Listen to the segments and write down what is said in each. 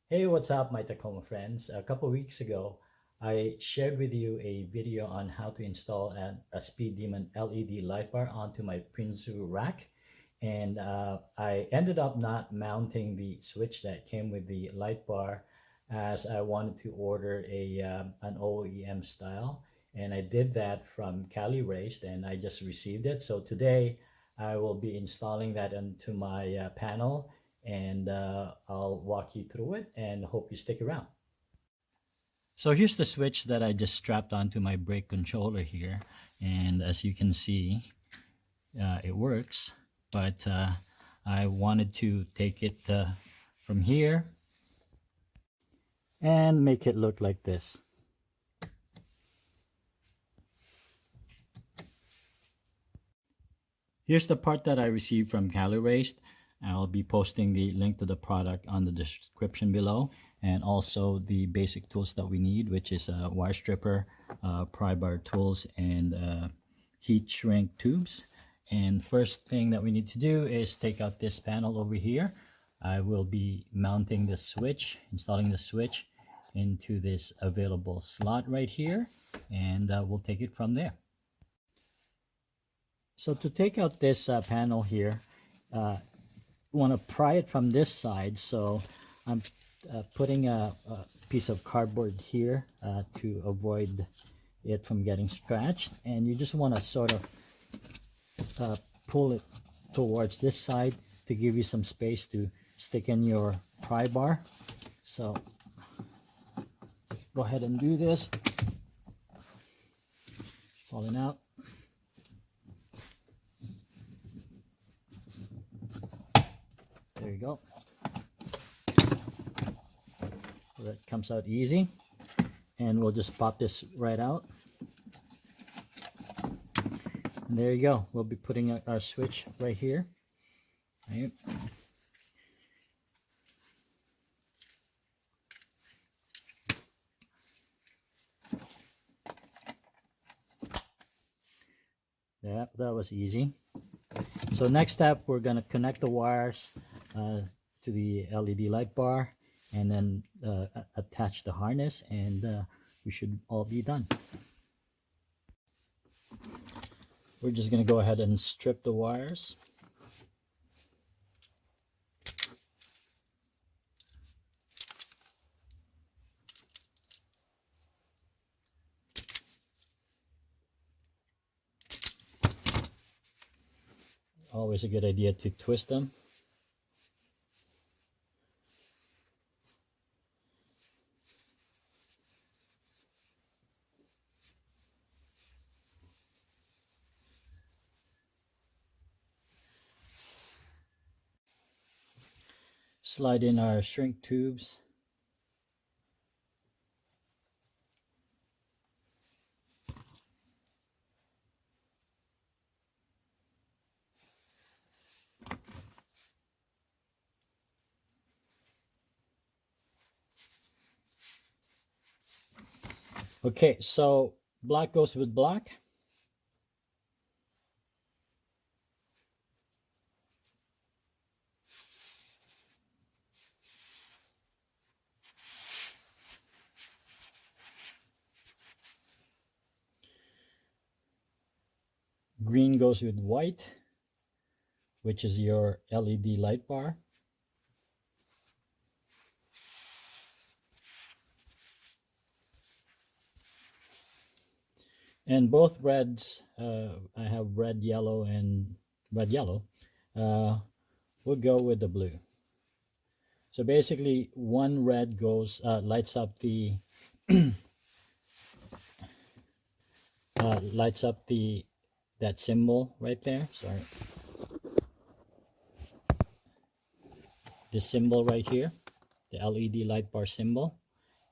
Hey, what's up, my Tacoma friends? A couple weeks ago, I shared with you a video on how to install a Speed Demon LED light bar onto my Prinsu rack. And I ended up not mounting the switch that came with the light bar as I wanted to order an OEM style. And I did that from Cali Raised and I just received it. So today I will be installing that into my panel and I'll walk you through it and hope you stick around. So here's the switch that I just strapped onto my brake controller here. And as you can see, it works, but I wanted to take it from here and make it look like this. Here's the part that I received from Cali Raised. I'll be posting the link to the product on the description below, and also the basic tools that we need, which is a wire stripper, pry bar tools, and heat shrink tubes. And first thing that we need to do is take out this panel over here. I will be mounting the switch, installing the switch into this available slot right here, and we'll take it from there. So to take out this panel here, want to pry it from this side. So I'm putting a piece of cardboard here to avoid it from getting scratched. And you just want to sort of pull it towards this side to give you some space to stick in your pry bar. So go ahead and do this. Falling out. There you go. So that comes out easy. And we'll just pop this right out. And there you go. We'll be putting our switch right here. Right. That was easy. So next step, we're going to connect the wires to the LED light bar and then attach the harness, and we should all be done. We're just going to go ahead and strip the wires. Always a good idea to twist them. Slide in our shrink tubes. Okay, so black goes with black. Green goes with white, which is your LED light bar. And both reds, I have red, yellow, and red, yellow, we'll go with the blue. So basically, one red goes lights up the that symbol right there. Sorry, this symbol right here, the LED light bar symbol,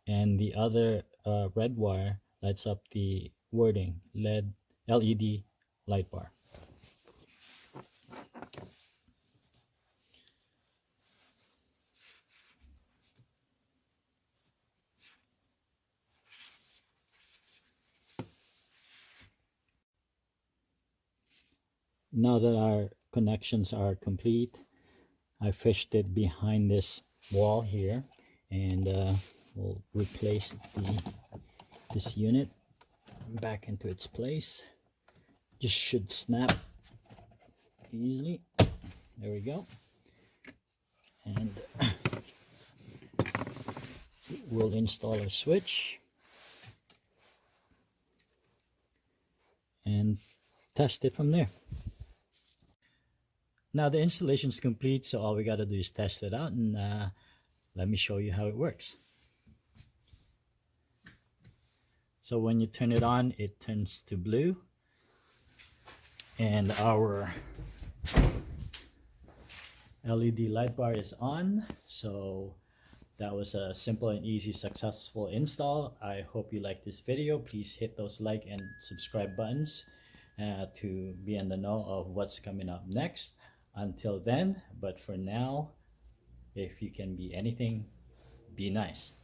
and the other red wire lights up the wording LED light bar. Now that our connections are complete, I fished it behind this wall here, and we'll replace this unit back into its place. Just should snap easily. There we go. And we'll install our switch and test it from there. Now the installation is complete, so all we got to do is test it out, and let me show you how it works. So when you turn it on, it turns to blue, and our LED light bar is on. So that was a simple and easy, successful install. I hope you like this video. Please hit those like and subscribe buttons to be in the know of what's coming up next. Until then, but for now, if you can be anything, be nice.